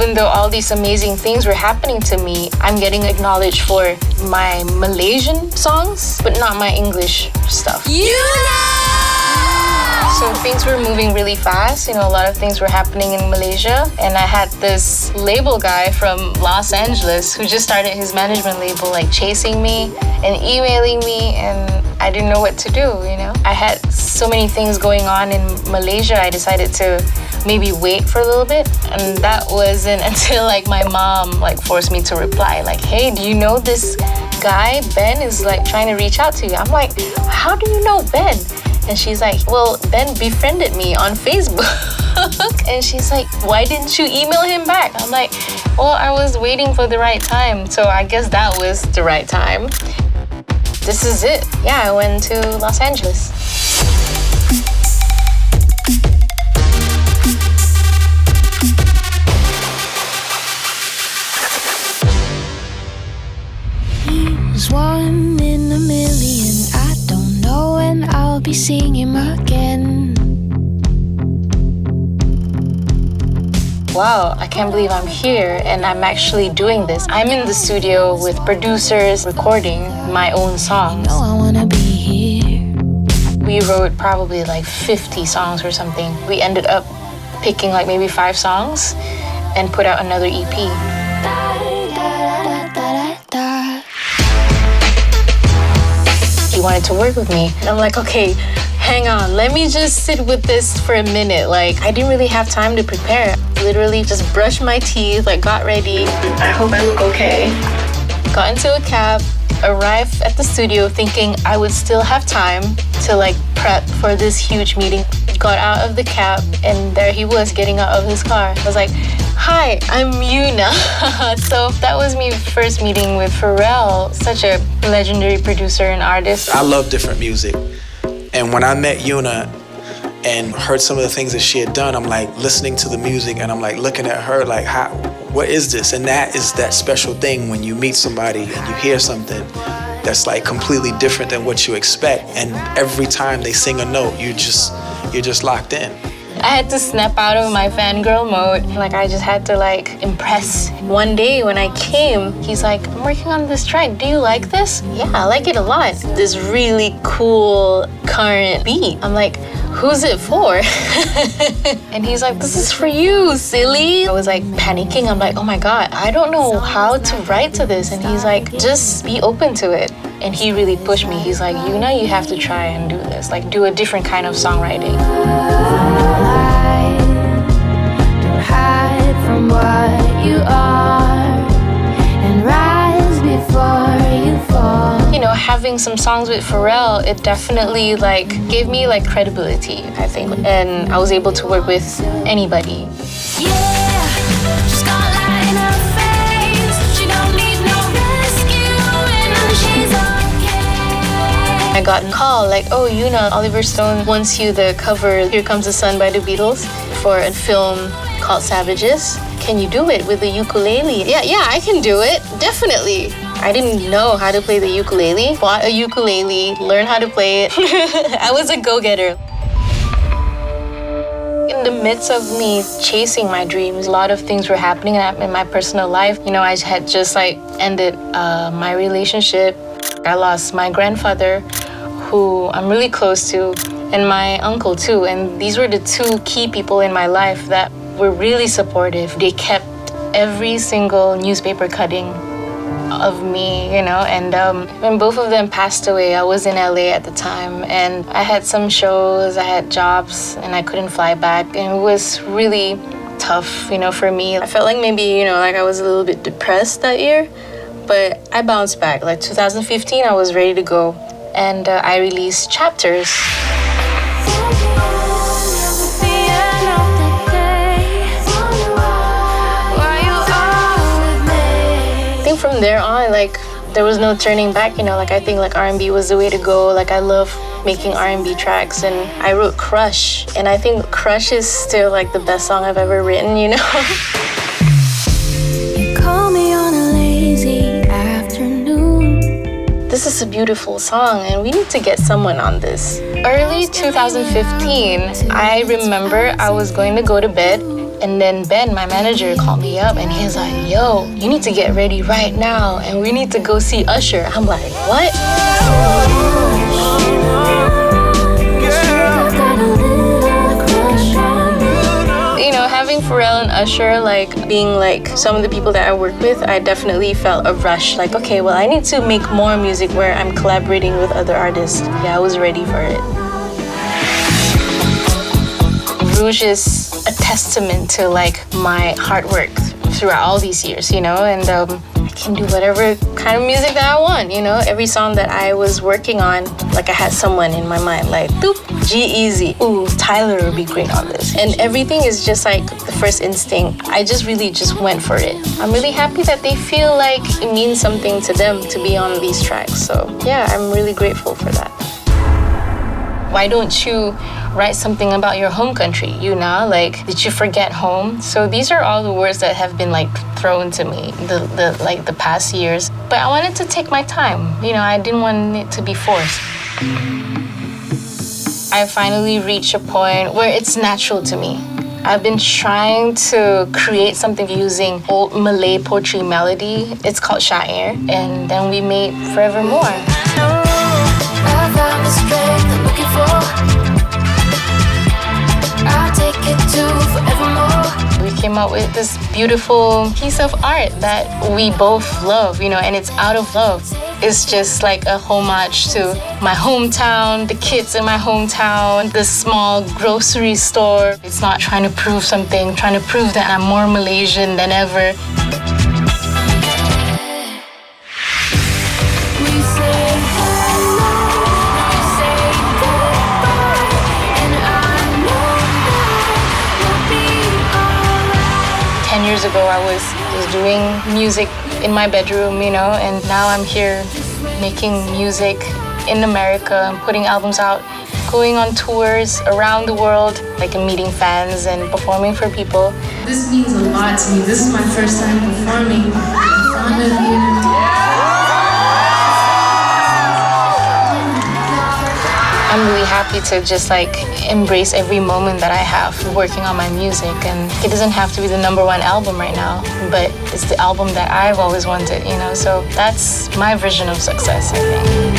even though all these amazing things were happening to me, I'm getting acknowledged for my Malaysian songs, but not my English stuff. So things were moving really fast. A lot of things were happening in Malaysia. And I had this label guy from Los Angeles who just started his management label, like chasing me and emailing me, and I didn't know what to do, I had so many things going on in Malaysia. I decided to maybe wait for a little bit. And that wasn't until my mom forced me to reply, hey, do you know this guy, Ben, is trying to reach out to you? I'm like, how do you know Ben? And she's like, well, Ben befriended me on Facebook. And she's like, why didn't you email him back? I'm like, well, I was waiting for the right time. So I guess that was the right time. This is it. Yeah, I went to Los Angeles. He's one in a million. I don't know when I'll be seeing him again. Wow, I can't believe I'm here and I'm actually doing this. I'm in the studio with producers recording my own songs. I wanna be here. We wrote probably 50 songs or something. We ended up picking maybe 5 songs and put out another EP. He wanted to work with me. And I'm like, okay, hang on, let me just sit with this for a minute. I didn't really have time to prepare. Literally just brushed my teeth, got ready. I hope I look okay. Got into a cab, arrived at the studio thinking I would still have time to prep for this huge meeting. Got out of the cab and there he was getting out of his car. I was like, hi, I'm Yuna. So that was me first meeting with Pharrell, such a legendary producer and artist. I love different music. And when I met Yuna and heard some of the things that she had done, I'm listening to the music and I'm looking at her what is this? And that is that special thing when you meet somebody and you hear something that's completely different than what you expect. And every time they sing a note, you're just locked in. I had to snap out of my fangirl mode. I just had to impress. One day when I came, he's like, I'm working on this track. Do you like this? Yeah, I like it a lot. This really cool current beat. I'm like, who's it for? And he's like, this is for you, silly. I was panicking. I'm like, oh my God, I don't know how to write to this. And he's like, just be open to it. And he really pushed me. He's like, Yuna, you have to try and do this. Do a different kind of songwriting. Don't hide from what you are and rise before you fall. Having some songs with Pharrell, it definitely gave me credibility, I think. And I was able to work with anybody. Yeah, she's got light in her face. She don't need no rescuing and she's okay. I got a call oh, Yuna, Oliver Stone wants you to cover Here Comes the Sun by the Beatles for a film called Savages. Can you do it with the ukulele? Yeah, I can do it, definitely. I didn't know how to play the ukulele. Bought a ukulele, learned how to play it. I was a go-getter. In the midst of me chasing my dreams, a lot of things were happening in my personal life. I had just ended my relationship. I lost my grandfather, who I'm really close to, and my uncle too. And these were the 2 key people in my life that were really supportive. They kept every single newspaper cutting of me, and when both of them passed away, I was in LA at the time, and I had some shows, I had jobs, and I couldn't fly back, and it was really tough, for me. I felt maybe, I was a little bit depressed that year, but I bounced back. 2015, I was ready to go, and I released Chapters. From there on, there was no turning back, I think R&B was the way to go. I love making R&B tracks, and I wrote Crush, and I think Crush is still the best song I've ever written, You call me on a lazy afternoon. This is a beautiful song, and we need to get someone on this. Early 2015, I remember I was going to go to bed, And then Ben, my manager, called me up and he was like, yo, you need to get ready right now and we need to go see Usher. I'm like, what? You know, having Pharrell and Usher, like being like some of the people that I work with, I definitely felt a rush. Like, okay, well, I need to make more music where I'm collaborating with other artists. Yeah, I was ready for it. Rouge is a testament to like my hard work throughout all these years, you know, and I can do whatever kind of music that I want, you know. Every song that I was working on, like I had someone in my mind, like, doop, G-Eazy, ooh, Tyler would be great on this. And everything is just like the first instinct. I just really just went for it. I'm really happy that they feel like it means something to them to be on these tracks. So yeah, I'm really grateful for that. Why don't you write something about your home country, Yuna? Like, did you forget home? So these are all the words that have been like thrown to me the past years. But I wanted to take my time. You know, I didn't want it to be forced. I finally reached a point where it's natural to me. I've been trying to create something using old Malay poetry melody. It's called Syair, and then we made Forevermore. I found the strength I'm looking for. I'll take it to forevermore. We came up with this beautiful piece of art that we both love, you know, and it's out of love. It's just like a homage to my hometown, the kids in my hometown, the small grocery store. It's not trying to prove something, trying to prove that I'm more Malaysian than ever. We say hello, we say goodbye, and I know that we'll be alright. 10 years ago, I was doing music in my bedroom, you know, and now I'm here making music in America and putting albums out, going on tours around the world, like meeting fans and performing for people. This means a lot to me. This is my first time performing in front of you. I'm really happy to just like embrace every moment that I have working on my music, and it doesn't have to be the #1 album right now, but it's the album that I've always wanted, you know, so that's my version of success, I think.